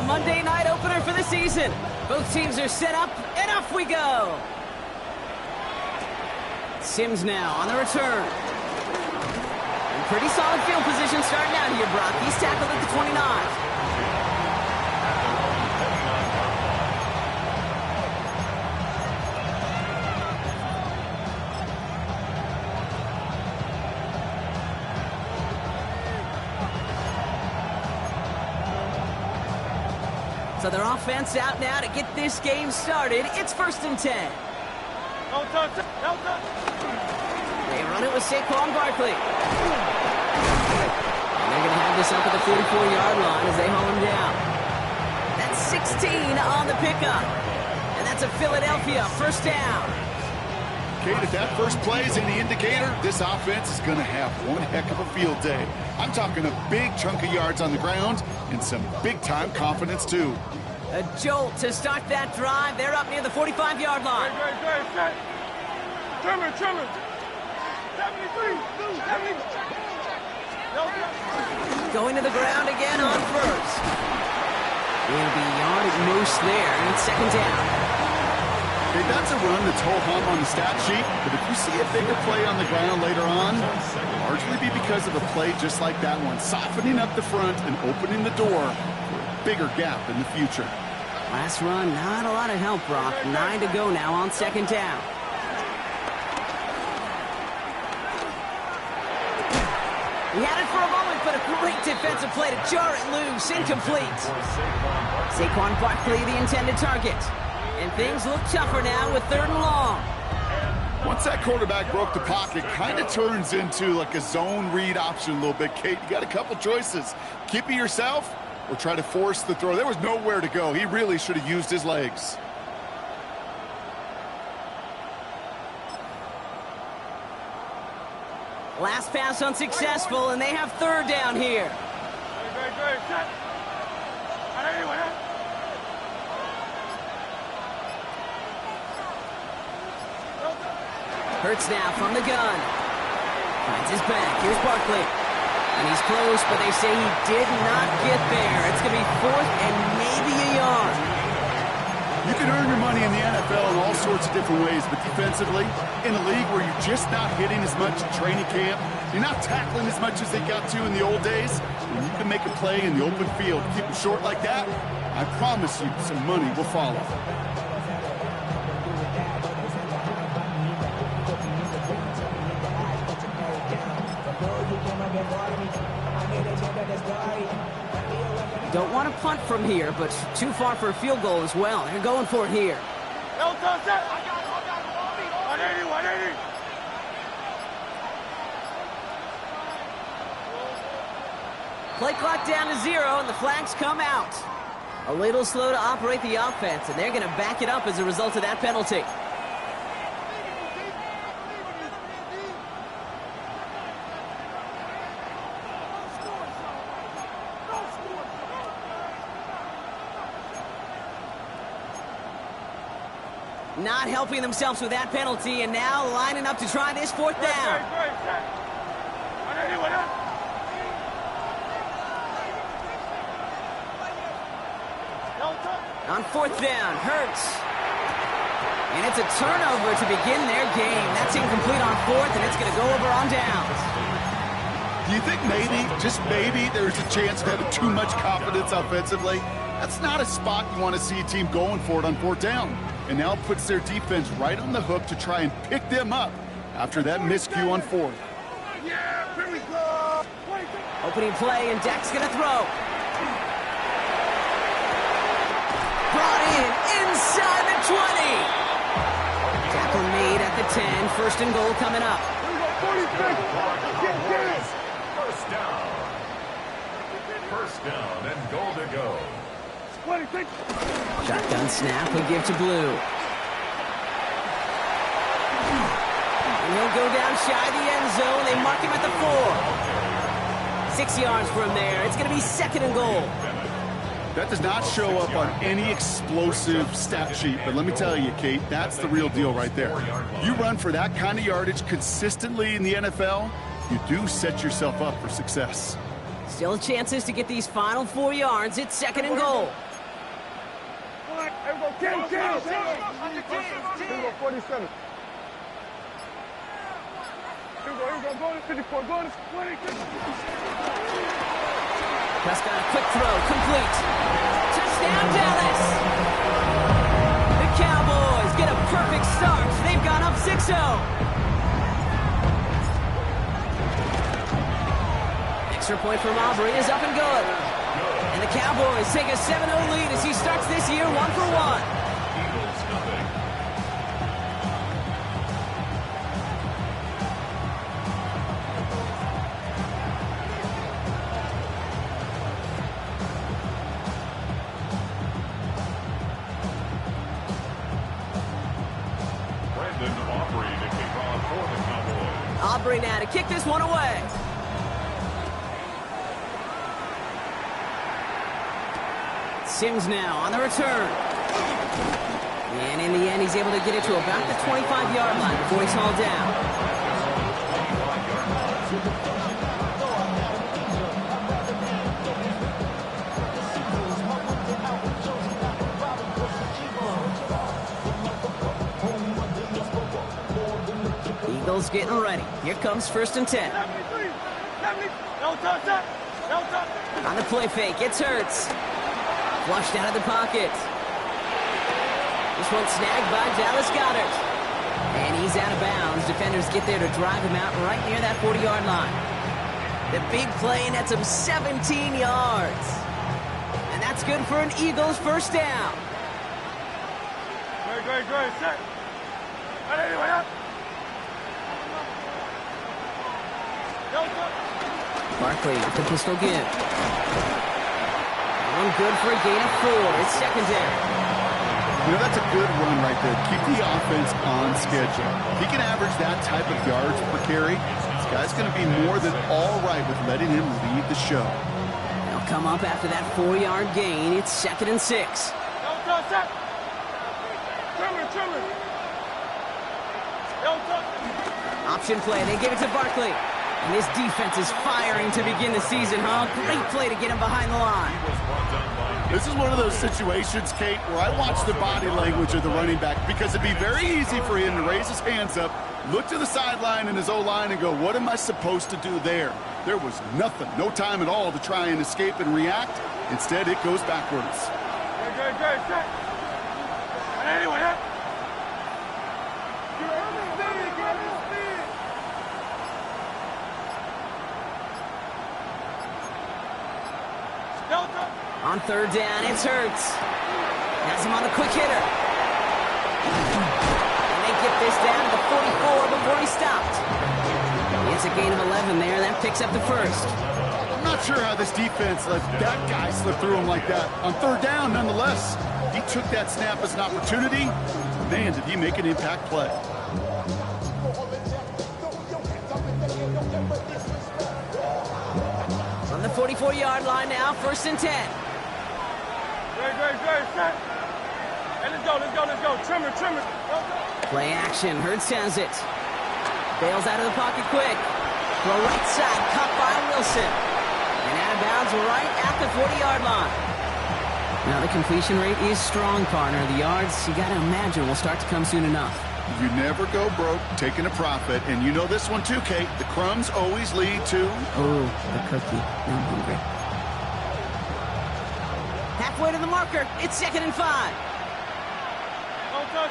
Monday night opener for the season. Both teams are set up, and off we go. Sims now on the return. In pretty solid field position starting out here, Brock. He's tackled at the 29. So their offense out now to get this game started. It's 1st and 10. They run it with Saquon Barkley. And they're going to have this up at the 44-yard line as they haul him down. That's 16 on the pickup. And that's a Philadelphia 1st down. Kate, if that first play is any indicator, this offense is going to have one heck of a field day. I'm talking a big chunk of yards on the ground and some big-time confidence, too. A jolt to start that drive. They're up near the 45-yard line. Trimmer. 73. Going to the ground again on first. It'll be a yard at most there, and it's 2nd down. Hey, that's a run that's ho-hum on the stat sheet, but if you see a bigger play on the ground later on, it'll largely be because of a play just like that one, softening up the front and opening the door for a bigger gap in the future. Last run, not a lot of help, Brock. 9 to go now on 2nd down. He had it for a moment, but a great defensive play to jar it loose. Incomplete. Saquon Barkley, the intended target. And things look tougher now with 3rd and long. Once that quarterback broke the pocket, kind of turns into like a zone read option a little bit, Kate. You got a couple choices. Keep it yourself or try to force the throw. There was nowhere to go. He really should have used his legs. Last pass unsuccessful, and they have 3rd down here. Hurts now from the gun. Finds his back. Here's Barkley. And he's close, but they say he did not get there. It's going to be 4th and maybe a yard. You can earn your money in the NFL in all sorts of different ways, but defensively, in a league where you're just not hitting as much in training camp, you're not tackling as much as they got to in the old days, when you can make a play in the open field, keep it short like that, I promise you some money will follow. Don't want to punt from here, but too far for a field goal as well. They're going for it here. Play clock down to 0, and the flags come out. A little slow to operate the offense, and they're going to back it up as a result of that penalty. Not helping themselves with that penalty, and now lining up to try this 4th down. On 4th down, Hurts. And it's a turnover to begin their game. That's incomplete on 4th, and it's going to go over on downs. Do you think maybe, just maybe, there's a chance of having too much confidence offensively? That's not a spot you want to see a team going for it on 4th down. And now puts their defense right on the hook to try and pick them up after that miscue on 4th. Yeah, here we go. Opening play, and Dak's going to throw. Brought in inside the 20. Tackle made at the 10. 1st and goal coming up. First down and goal to go. Shotgun snap, he'll give to Blue. And he'll go down shy of the end zone. They mark him at the 4. 6 yards from there. It's going to be 2nd and goal. That does not show up on any explosive stat sheet, but let me tell you, Kate, that's the real deal right there. You run for that kind of yardage consistently in the NFL, you do set yourself up for success. Still chances to get these final 4 yards. It's 2nd and goal. Here we go, 10. Here we go, 47. Here we go, go to 54, go to 20. Prescott, a quick throw, complete. Touchdown, Dallas! The Cowboys get a perfect start. They've gone up 6-0. Extra point from Aubrey is up and good. And the Cowboys take a 7-0 lead as he starts this year 1-for-1. Eagles nothing. Aubrey now to kick this one away. Sims now on the return. And in the end, he's able to get it to about the 25-yard line before he's hauled down. Eagles getting ready. Here comes 1st and 10. On the play fake, it's Hurts. Flushed out of the pocket. This one snagged by Dallas Goedert. And he's out of bounds. Defenders get there to drive him out right near that 40-yard line. The big play nets him 17 yards. And that's good for an Eagles first down. Great. Set. Anyway, up. Barkley with the pistol give. One good for a gain of 4. It's second down. You know, that's a good run right there. Keep the offense on schedule. If he can average that type of yards per carry, this guy's going to be more than all right with letting him lead the show. They'll come up after that 4-yard gain. It's 2nd and 6. Option play. They give it to Barkley. And this defense is firing to begin the season, huh? Great play to get him behind the line. This is one of those situations, Kate, where I watch the body language of the running back because it'd be very easy for him to raise his hands up, look to the sideline in his O-line and go, what am I supposed to do there? There was nothing, no time at all to try and escape and react. Instead, it goes backwards. Great. Anyway, up. On 3rd down, it's Hurts. Has him on a quick hitter. And they get this down to the 44 before he stopped. It's a gain of 11 there. That picks up the first. I'm not sure how this defense let that guy slip through him like that. On 3rd down, nonetheless, he took that snap as an opportunity. Man, did he make an impact play. On the 44-yard line now, 1st and 10. Great. Set. Hey, let's go. Trim it. Play action. Hurts has it. Bails out of the pocket quick. Throw right side, caught by Wilson. And out of bounds right at the 40-yard line. Now the completion rate is strong, partner. The yards, you got to imagine, will start to come soon enough. You never go broke taking a profit. And you know this one too, Kate. The crumbs always lead to... Oh, the cookie. Now I'm hungry. Halfway to the marker. It's 2nd and 5.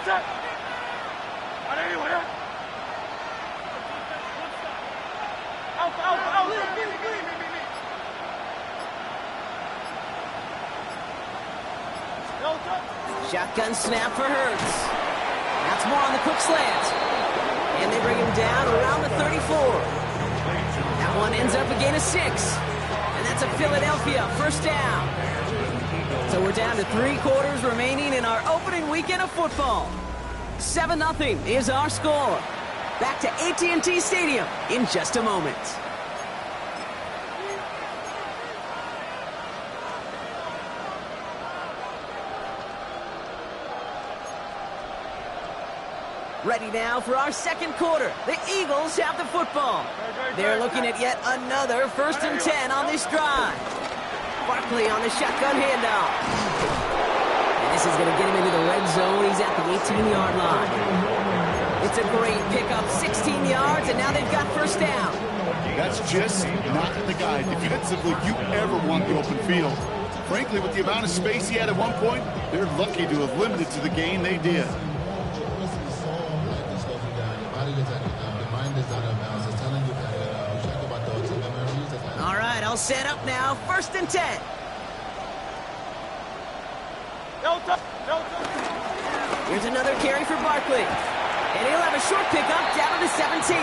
Set. Anyway, up. Out. Shotgun snap for Hurts. That's more on the quick slant. And they bring him down around the 34. That one ends up a gain of 6. And that's a Philadelphia first down. So we're down to 3 quarters remaining in our opening weekend of football. 7-0 is our score. Back to AT&T Stadium in just a moment. Ready now for our second quarter. The Eagles have the football. They're looking at yet another 1st and 10 on this drive. Barkley on the shotgun handoff. And this This is going to get him into the red zone. He's at the 18-yard line. It's a great pickup, 16 yards, and now they've got first down. That's just not the guy defensively you ever want the open field. Frankly, with the amount of space he had at one point, they're lucky to have limited to the gain they did. All right, I'll set up now. First and 10. Here's another carry for Barkley. And he'll have a short pickup down to the 17.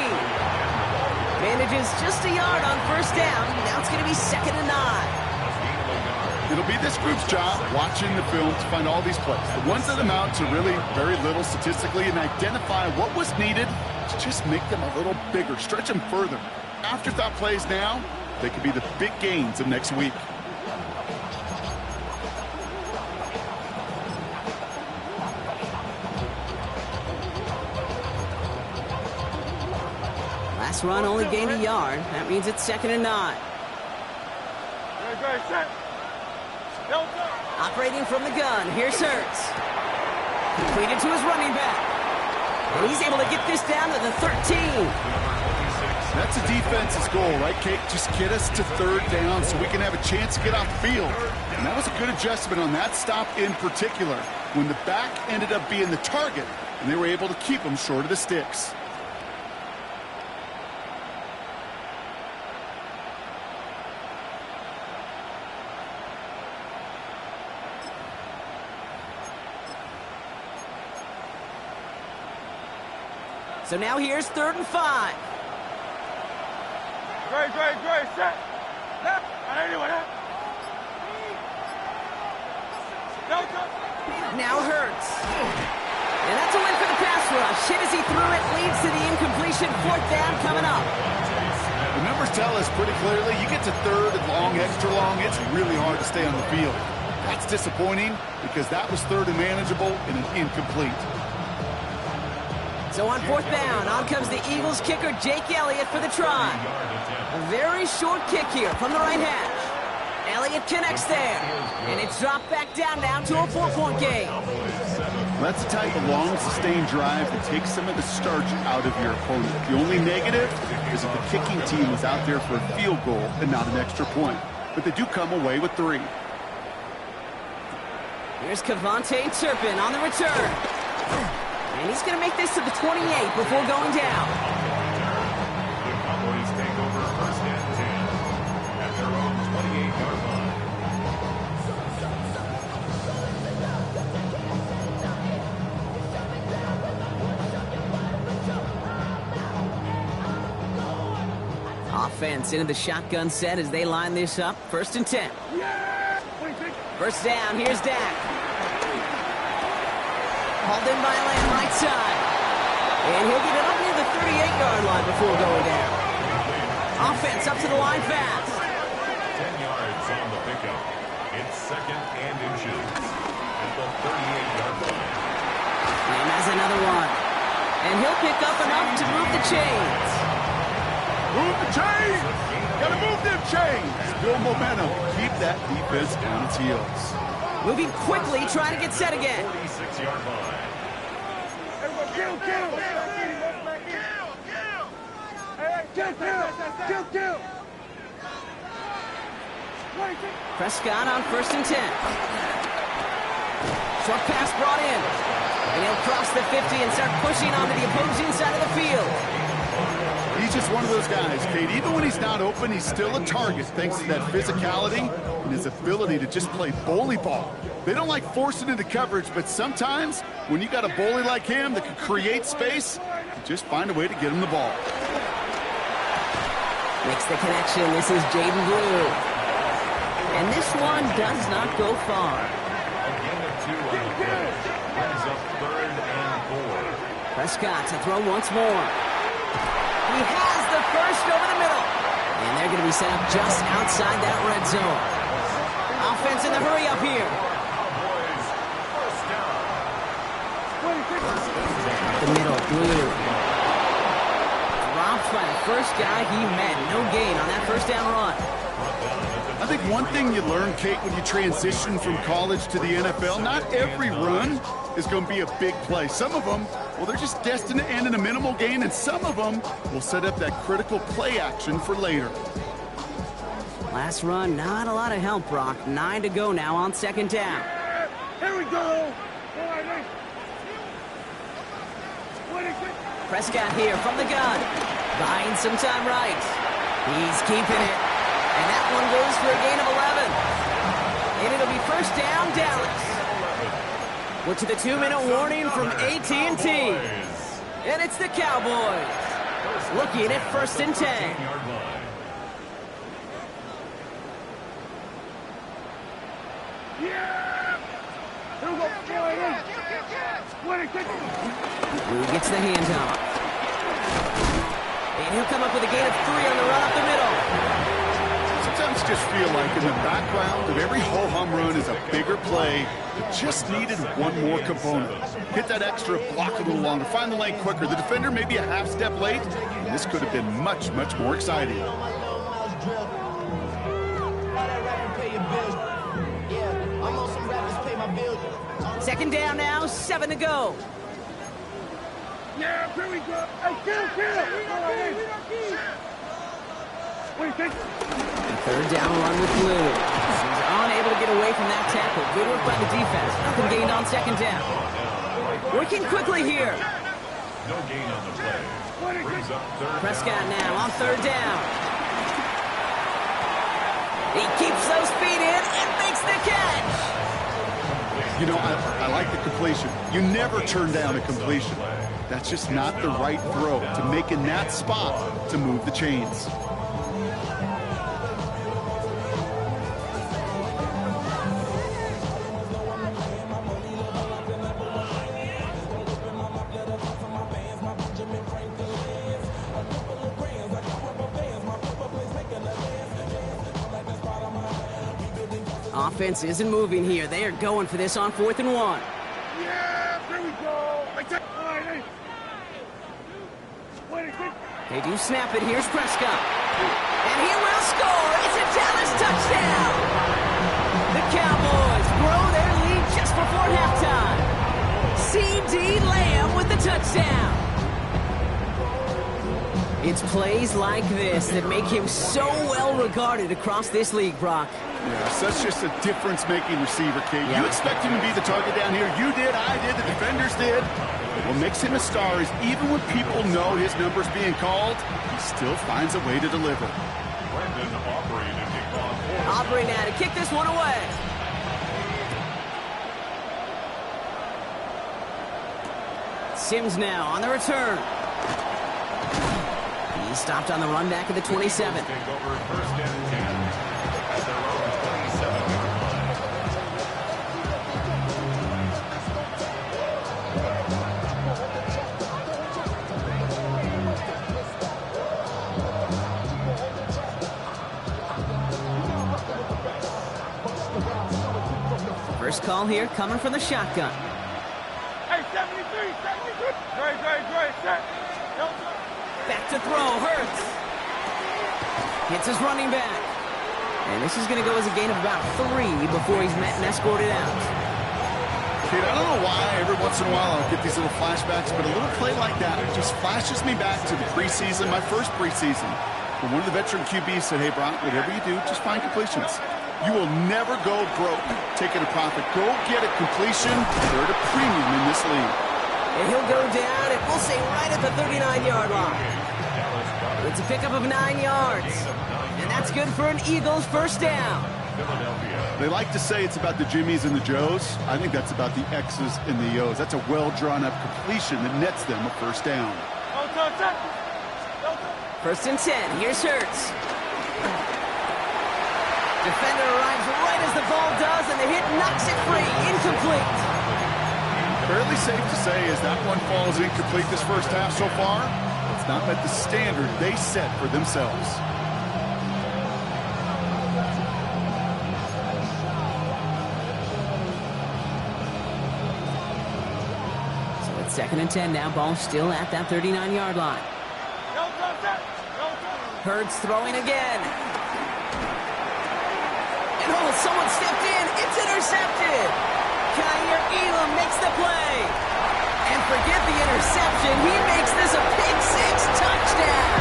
Manages just a yard on first down. Now it's going to be 2nd and 9. It'll be this group's job watching the film to find all these plays. The ones that amount to really very little statistically and identify what was needed to just make them a little bigger, stretch them further. Afterthought plays now, they could be the big gains of next week. Last run only gained a yard. That means it's 2nd and 9. Operating from the gun. Here's Hurts. Completed to his running back. And he's able to get this down to the 13. That's a defense's goal, right, Kate? Just get us to 3rd down so we can have a chance to get off the field. And that was a good adjustment on that stop in particular, when the back ended up being the target, and they were able to keep him short of the sticks. So now here's 3rd and 5. Great, set. Now Hurts. And that's a win for the pass rush. Hit as he threw it, leads to the incompletion. 4th down coming up. The numbers tell us pretty clearly, you get to 3rd and long, extra long, it's really hard to stay on the field. That's disappointing because that was 3rd and manageable and an incomplete. So on 4th down, on comes the Eagles kicker, Jake Elliott, for the try. A very short kick here from the right hash. Elliott connects there. And it's dropped back down now to a 4-point game. That's the type of long, sustained drive that takes some of the starch out of your opponent. The only negative is if the kicking team was out there for a field goal and not an extra point. But they do come away with 3. Here's Kevontae Turpin on the return. And he's going to make this to the 28 before going down. The Cowboys take over 1st and 10 at their own 28-yard line. Offense into the shotgun set as they line this up. 1st and 10. First down, here's Dak. Hauled in by Lamb, right side. And he'll get it up near the 38-yard line before going down. Offense up to the line fast. 10 yards on the pickup. It's 2nd and inches at the 38-yard line. Lamb has another one. And he'll pick up enough to move the chains. Move the chains! Gotta move them chains! Build momentum. Keep that defense on its heels. Moving quickly, trying to get set again. 46-yard line. Kill. Prescott on 1st and 10. Short pass brought in. And he'll cross the 50 and start pushing onto the opposing side of the field. He's just one of those guys, Kate. Even when he's not open, he's still a target thanks to that physicality and his ability to just play bully ball. They don't like forcing into coverage, but sometimes when you got a bully like him that can create space, you just find a way to get him the ball. Makes the connection. This is Jaden Blue. And this one does not go far. A gain of 2 on the play. Brings up 3rd and 4. Prescott to throw once more. He has the first over the middle. And they're going to be set up just outside that red zone. Offense in the hurry up here. Cowboys, first down. The middle, Blue. Dropped by the first guy he met. No gain on that first down run. Brought down at the I think one thing you learn, Kate, when you transition from college to the NFL, not every run is going to be a big play. Some of them, well, they're just destined to end in a minimal gain, and some of them will set up that critical play action for later. Last run, not a lot of help, Brock. 9 to go now on second down. Here we go. Prescott here from the gun. Buying some time right. He's keeping it. And that one goes for a gain of 11. And it'll be first down, Dallas. We're to the 2-minute warning from AT&T. And it's the Cowboys. Looking at first and 10. Blue gets the handoff. And he'll come up with a gain of 3 on the run up the middle. Sometimes just feel like in the background of every ho-hum run is a bigger play that just needed one more component. Hit that extra, block a little longer, find the lane quicker. The defender may be a half step late, and this could have been much, much more exciting. Second down now, 7 to go. Yeah, here we go. Hey, kill. What do you think? Third down run with Blue. He's unable to get away from that tackle. Good work by the defense. Nothing gained on second down. Working quickly here. No gain on the play. Brings up third Prescott now on third down. He keeps those feet in and makes the catch. You know, I like the completion. You never turn down a completion. That's just not the right throw to make in that spot to move the chains. Offense isn't moving here. They are going for this on 4th and 1. Yeah, here we go. They do snap it. Here's Prescott. And he will score. It's a Dallas touchdown. The Cowboys grow their lead just before halftime. C.D. Lamb with the touchdown. It's plays like this that make him so well regarded across this league, Brock. Yes, that's just a difference-making receiver, Kate. Yeah. You expect him to be the target down here. You did, I did, the defenders did. But what makes him a star is even when people know his number's being called, he still finds a way to deliver. Brendan Aubrey to kick off. Aubrey now to kick this one away. Sims now on the return. He stopped on the run back at the 27. Take over first and 10 at their own 27-yard line. First call here coming from the shotgun. Hey, 73. Dre, set. Back to throw, Hurts. Hits his running back. And this is going to go as a gain of about 3 before he's met and escorted out. Kate, I don't know why every once in a while I'll get these little flashbacks, but a little play like that just flashes me back to the preseason, my first preseason. When one of the veteran QBs said, hey, Brock, whatever you do, just find completions. You will never go broke taking a profit. Go get a completion. They're at a premium in this league. And he'll go down, and we'll say right at the 39-yard line. It's a pickup of 9 yards. And that's good for an Eagles first down. They like to say it's about the Jimmies and the Joes. I think that's about the X's and the O's. That's a well-drawn-up completion that nets them a first down. First and 10. Here's Hurts. Defender arrives right as the ball does, and the hit knocks it free. Incomplete. Fairly safe to say as that one falls incomplete this first half so far, it's not met the standard they set for themselves. So it's 2nd and 10 now. Ball still at that 39-yard line. Hurts throwing again. someone stepped in. It's intercepted. Kyer Elam makes the play. And forget the interception. He makes this a pick-six touchdown.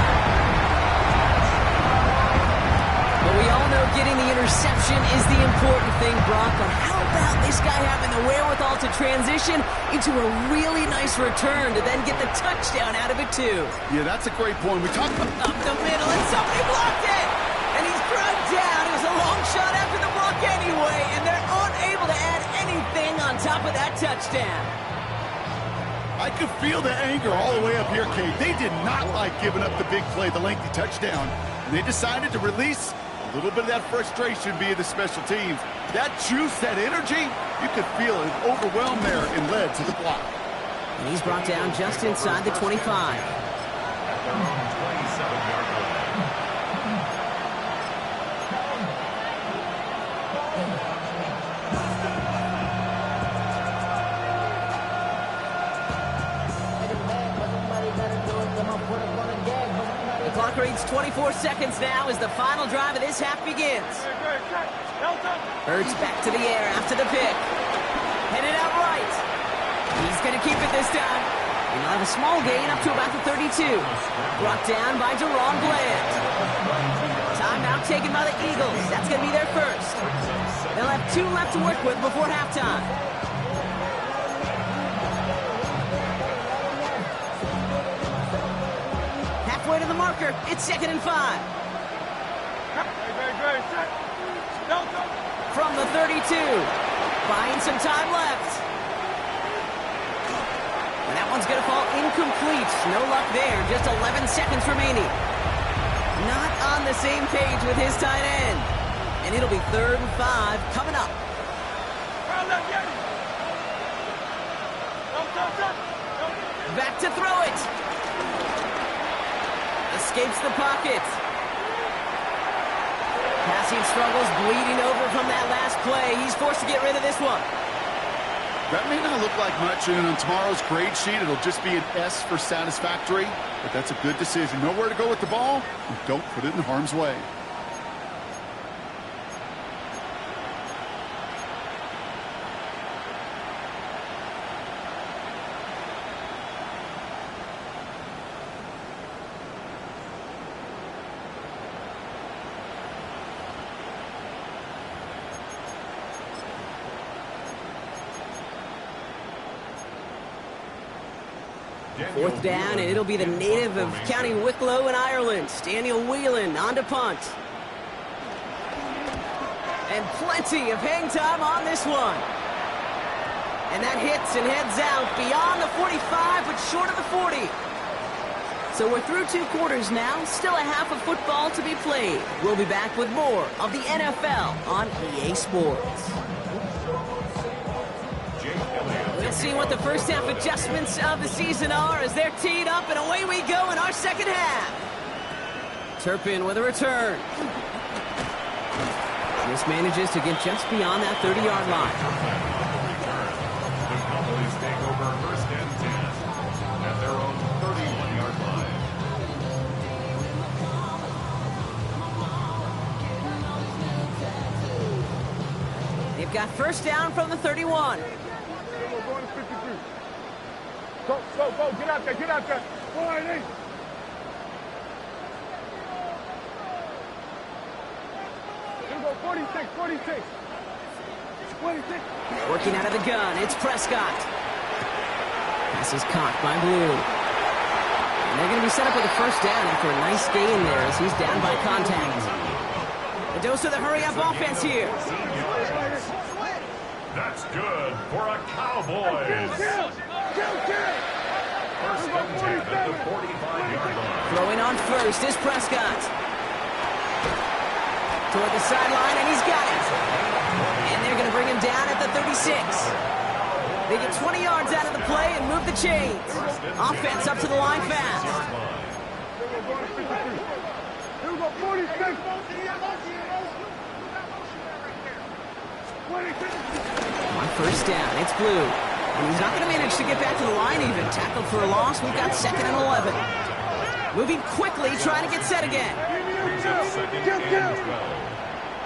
But we all know getting the interception is the important thing, Brock. But how about this guy having the wherewithal to transition into a really nice return to then get the touchdown out of it, too? Yeah, that's a great point. We talked about... Up the middle, and somebody blocked it! And he's dragged down. It was a long shot after the block anyway, and they're unable to add anything on top of that touchdown. I could feel the anger all the way up here, Kate. They did not like giving up the big play, the lengthy touchdown. And they decided to release a little bit of that frustration via the special teams. That juice, that energy, you could feel it overwhelmed there and led to the block. And he's brought down just inside the 25. At their own 27-yard line. The clock reads 24 seconds now as the final drive of this half begins. Hurts back to the air after the pick. Headed out right. He's going to keep it this time. And he'll have a small gain up to about the 32. Brought down by Deron Bland. Timeout taken by the Eagles. That's going to be their first. They'll have 2 left to work with before halftime. Halfway to the marker. It's 2nd and 5. From the 32. Buying some time left. And that one's going to fall incomplete. No luck there. Just 11 seconds remaining. Not on the same page with his tight end. And it'll be 3rd and 5 coming up. Back to throw it. Escapes the pocket. Passing struggles bleeding over from that last play. He's forced to get rid of this one. That may not look like much, and on tomorrow's grade sheet, it'll just be an S for satisfactory, but that's a good decision. Know where to go with the ball, and don't put it in harm's way. Fourth down, and it'll be the native of County Wicklow in Ireland, Daniel Whelan, on to punt. And plenty of hang time on this one. And that hits and heads out beyond the 45, but short of the 40. So we're through 2 quarters now, still a half of football to be played. We'll be back with more of the NFL on EA Sports. We'll see what the first half adjustments of the season are as they're teed up, and away we go in our second half. Turpin with a return. This manages to get just beyond that 30-yard line. The Cowboys take over 1st and 10 at their own 31-yard line. They've got first down from the 31. Go, get out there, get out there. Go on, in. Here we go, 46. Working out of the gun, it's Prescott. Pass is caught by Blue. And they're going to be set up with a first down after a nice gain there as he's down by contact. A dose of the hurry-up offense here. That's good for a Cowboys. First and 10 at the 45-yard line. Throwing on first is Prescott. Toward the sideline, and he's got it. And they're going to bring him down at the 36. They get 20 yards out of the play and move the chains. Offense up to the line fast. Here we go, 46. On first down, it's Blue. And he's not going to manage to get back to the line even. Tackled for a loss. We've got 2nd and 11. Moving quickly, trying to get set again.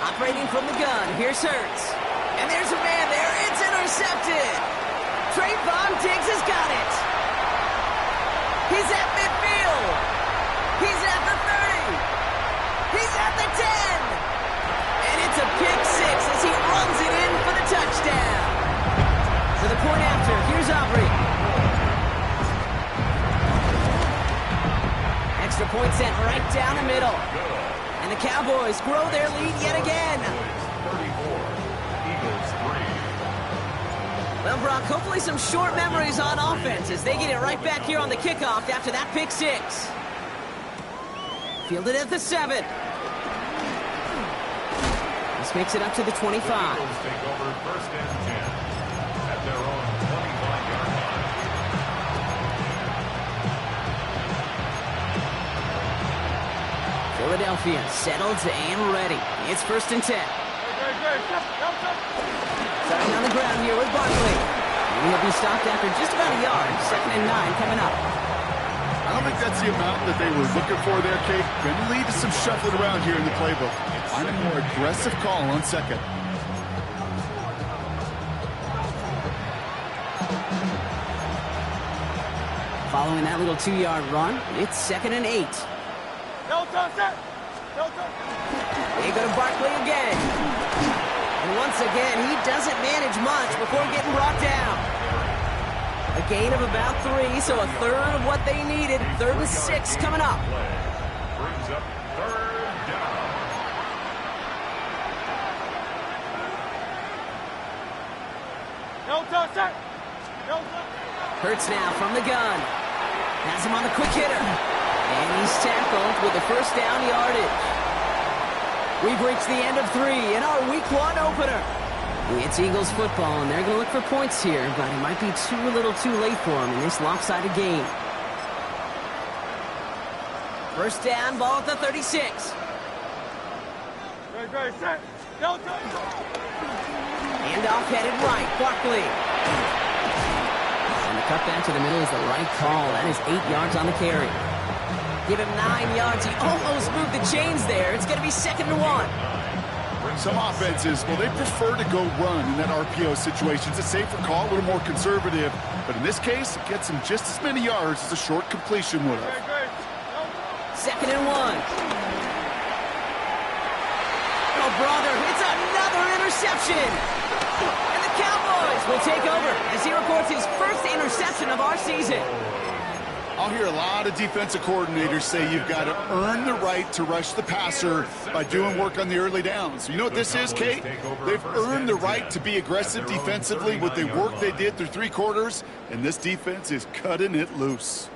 Operating from the gun, here's Hurts. And there's a man there, it's intercepted. Trayvon Diggs has got it. He's at midfield. He's at the 30. He's at the 10. And it's a pick six as he runs it in for the touchdown. For the point after, here's Aubrey. Extra point sent right down the middle. And the Cowboys grow their lead yet again. 34, Eagles 3. Well, Brock, hopefully some short memories on offense as they get it right back here on the kickoff after that pick six. Fielded at the 7. This makes it up to the 25. The Eagles take over first and 10 at their own 25-yard line. Philadelphia settled and ready. It's first and 10. Starting on the ground here with Barkley. And he'll be stopped after just about a yard. Second and 9 coming up. I don't think that's the amount that they were looking for there, Kate. Going to lead to some shuffling around here in the playbook. Find a more aggressive call on second. Following that little 2-yard run, it's second and 8. They go to Barkley again. And once again, he doesn't manage much before getting brought down. A gain of about 3, so a third of what they needed. Third and 6 coming up. Brings up third down. Hurts now from the gun. Has him on the quick hitter. And he's tackled with the first down yardage. We've reached the end of 3 in our Week 1 opener. It's Eagles football, and they're going to look for points here, but it might be a little too late for them in this lopsided game. First down, ball at the 36. Handoff headed right, Barkley. And the cutback to the middle is the right call. That is 8 yards on the carry. Give him 9 yards. He almost moved the chains there. It's going to be second and 1. Some offenses, well, they prefer to go run in that RPO situation. It's a safer call, a little more conservative. But in this case, it gets him just as many yards as a short completion would have. Second and 1. Oh, brother, it's another interception. And the Cowboys will take over as he records his first interception of our season. I'll hear a lot of defensive coordinators say you've got to earn the right to rush the passer by doing work on the early downs. You know what this is, Kate? They've earned the right to be aggressive defensively with the work they did through 3 quarters, and this defense is cutting it loose.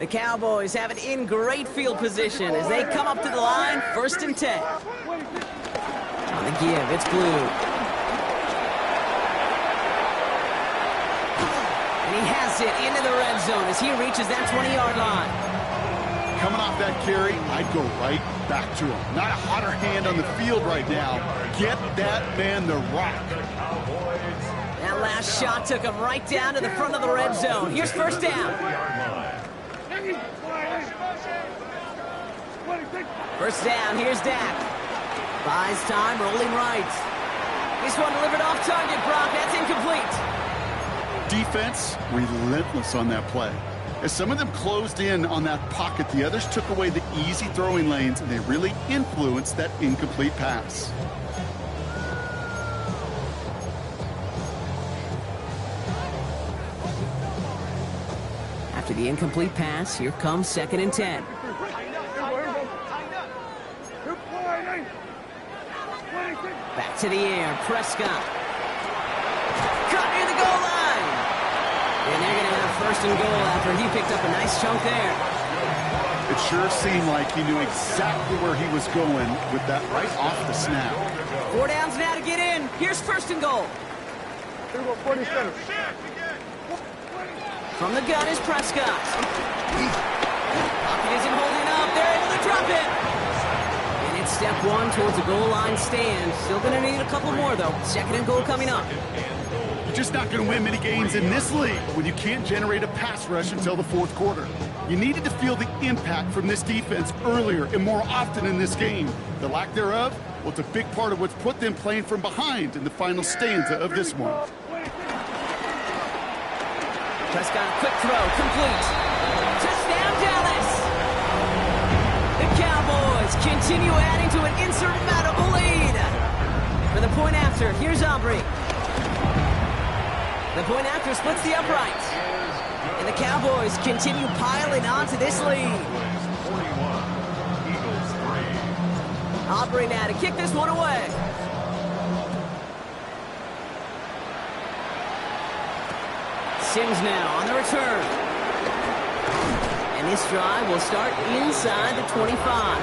The Cowboys have it in great field position as they come up to the line, first and 10. On the give, it's Blue. And he has it into the red zone as he reaches that 20-yard line. Coming off that carry, I'd go right back to him. Not a hotter hand on the field right now. Get that man the rock. That last shot took him right down to the front of the red zone. Here's first down. First down, here's Dak. Buys time, rolling right. This one delivered off target, Brock. That's incomplete. Defense, relentless on that play. As some of them closed in on that pocket, the others took away the easy throwing lanes, and they really influenced that incomplete pass. After the incomplete pass, here comes second and 10. Back to the air, Prescott. Caught near the goal line. And they're going to have first and goal after he picked up a nice chunk there. It sure seemed like he knew exactly where he was going with that right off the snap. 4 downs now to get in. Here's first and goal. From the gun is Prescott. Pocket isn't holding up. They're able to drop it. And it's step one towards a goal line stand. Still going to need a couple more, though. Second and goal coming up. You're just not going to win many games in this league when you can't generate a pass rush until the fourth quarter. You needed to feel the impact from this defense earlier and more often in this game. The lack thereof, well, it's a big part of what's put them playing from behind in the final stanza of this one. Prescott, quick throw, complete. Touchdown, Dallas! The Cowboys continue adding to an insurmountable lead. For the point after, here's Aubrey. The point after splits the uprights. And the Cowboys continue piling onto this lead. 41, Eagles 3. Aubrey now to kick this one away. Sims now on the return. And this drive will start inside the 25.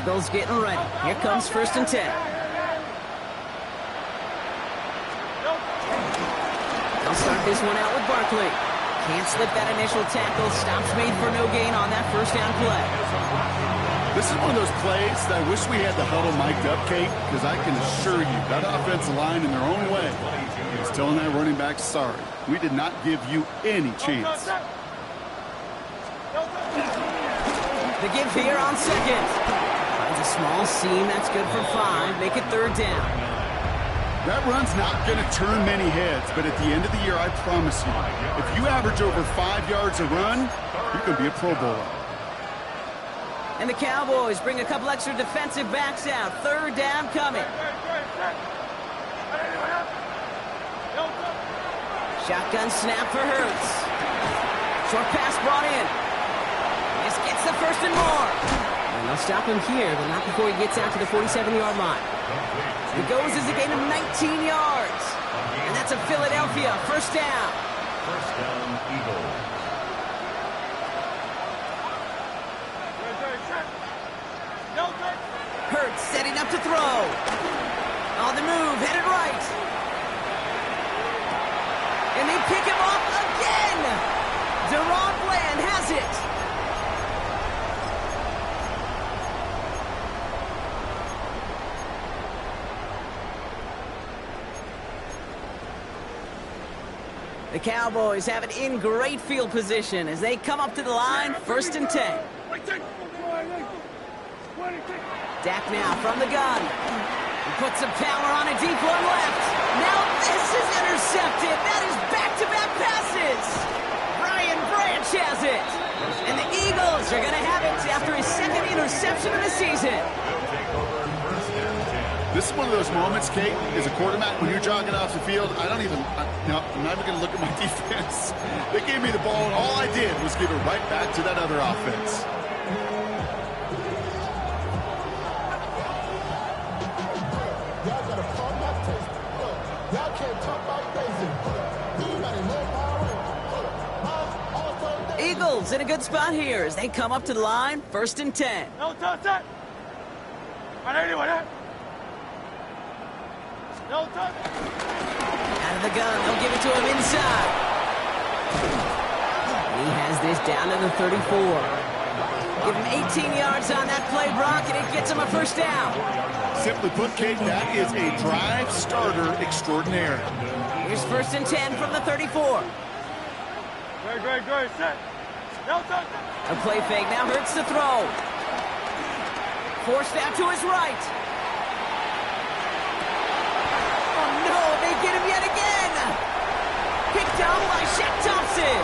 Eagles getting ready. Here comes first and 10. They'll start this one out with Barkley. Can't slip that initial tackle. Stops made for no gain on that first down play. This is one of those plays that I wish we had the huddle mic'd up, Kate, because I can assure you that offensive line in their own way is telling that running back, sorry, we did not give you any chance. The give here on second. Finds a small seam. That's good for 5. Make it third down. That run's not going to turn many heads, but at the end of the year, I promise you, if you average over 5 yards a run, you can be a Pro Bowler. And the Cowboys bring a couple extra defensive backs out. Third down coming. Shotgun snap for Hurts. Short pass brought in. This gets the first and more. And they'll stop him here, but not before he gets out to the 47-yard line. It goes as a gain of 19 yards. And that's a Philadelphia first down. First down, Eagles. Hurts setting up to throw. On the move, headed right. And they pick him off again. Deron Bland has it. The Cowboys have it in great field position as they come up to the line, first and 10. Dak now from the gun. He puts some power on a deep one left. Now this is intercepted. That is back-to-back passes. Brian Branch has it. And the Eagles are going to have it after his second interception of the season. This is one of those moments, Kate, as a quarterback, when you're jogging off the field, I'm not even going to look at my defense. They gave me the ball, and all I did was give it right back to that other offense. Eagles in a good spot here as they come up to the line, first and 10. Out of the gun, they'll give it to him inside. He has this down to the 34. Give him 18 yards on that play, Brock, and it gets him a first down. Simply put, Kate, that is a drive starter extraordinaire. Here's first and 10 from the 34. Great, set. A play fake now Hurts to throw. Forced out to his right. Oh no, they get him yet again. Picked down by Shaq Thompson.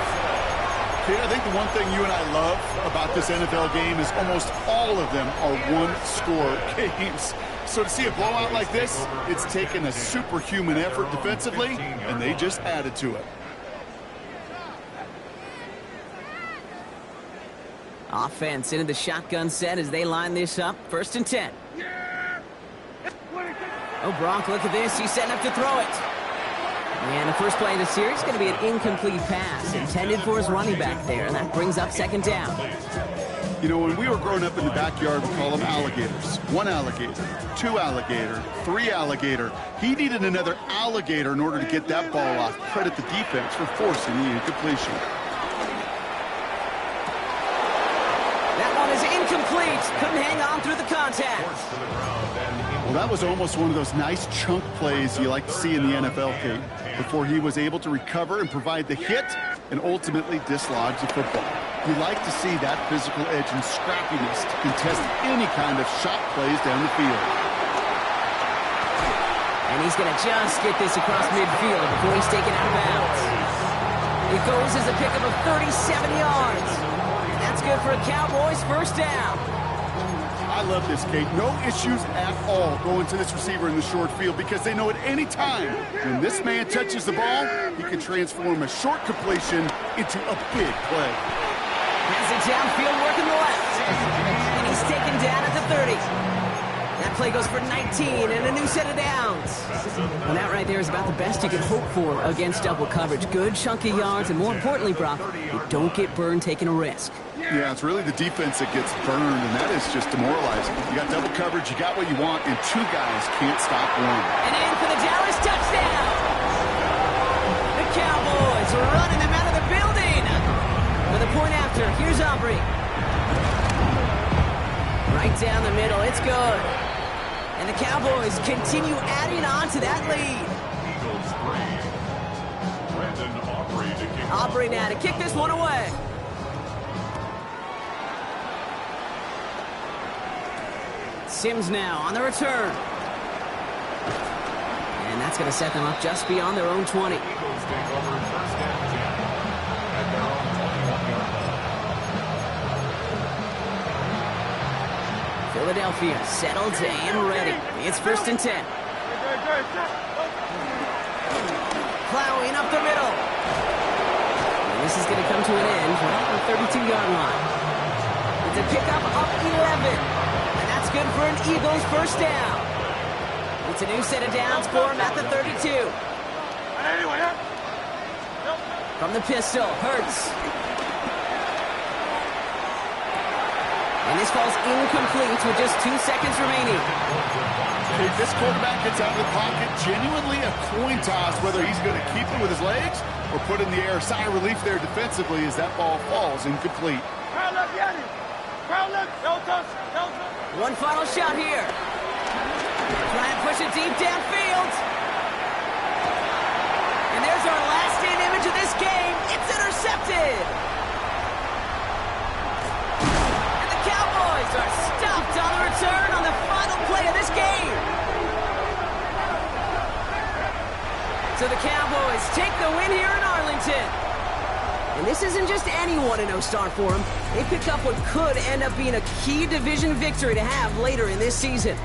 Kate, I think the one thing you and I love about this NFL game is almost all of them are one-score games. So to see a blowout like this, it's taken a superhuman effort defensively, and they just added to it. Offense into the shotgun set as they line this up. 1st and 10. Oh, Gronk, look at this. He's setting up to throw it. And the first play of the series is going to be an incomplete pass intended for his running back there, and that brings up 2nd down. You know, when we were growing up in the backyard, we call them alligators. 1 alligator, 2 alligator, 3 alligator. He needed another alligator in order to get that ball off. Credit the defense for forcing the incompletion. That one is incomplete. Couldn't hang on through the contact. Well, that was almost one of those nice chunk plays you like to see in the NFL, Kate, before he was able to recover and provide the hit and ultimately dislodge the football. You like to see that physical edge and scrappiness to contest any kind of shot plays down the field. And he's going to just get this across midfield before he's taken out of bounds. It goes as a pickup of 37 yards. And that's good for a Cowboys 1st down. I love this, Kate. No issues at all going to this receiver in the short field because they know at any time when this man touches the ball, he can transform a short completion into a big play. Has it downfield, working the left. And he's taken down at the 30. That play goes for 19 and a new set of downs. And that right there is about the best you can hope for against double coverage. Good chunky yards, and more importantly, Brock, you don't get burned taking a risk. Yeah, it's really the defense that gets burned, and that is just demoralizing. You got double coverage, you got what you want, and 2 guys can't stop one. And in for the Dallas touchdown. The Cowboys are running them out of the building. With a point after, here's Aubrey. Right down the middle, it's good. And the Cowboys continue adding on to that lead. Aubrey now to kick this one away. Sims now on the return. And that's going to set them up just beyond their own 20. Philadelphia settled and ready. It's 1st and 10. Plowing up the middle. And this is going to come to an end right on the 32-yard line. It's a pickup up 11. And that's good for an Eagles 1st down. It's a new set of downs for him at the 32. From the pistol, Hurts. And this falls incomplete with just 2 seconds remaining. If this quarterback gets out of the pocket, genuinely a coin toss whether he's going to keep it with his legs or put in the air. Sigh of relief there defensively as that ball falls incomplete. One final shot here. Try and push it deep downfield. And there's our last-in image of this game. It's intercepted. And the Cowboys are stopped on the return on the final play of this game. So the Cowboys take the win here in Arlington. And this isn't just any 1-0 start for them. They pick up what could end up being a key division victory to have later in this season.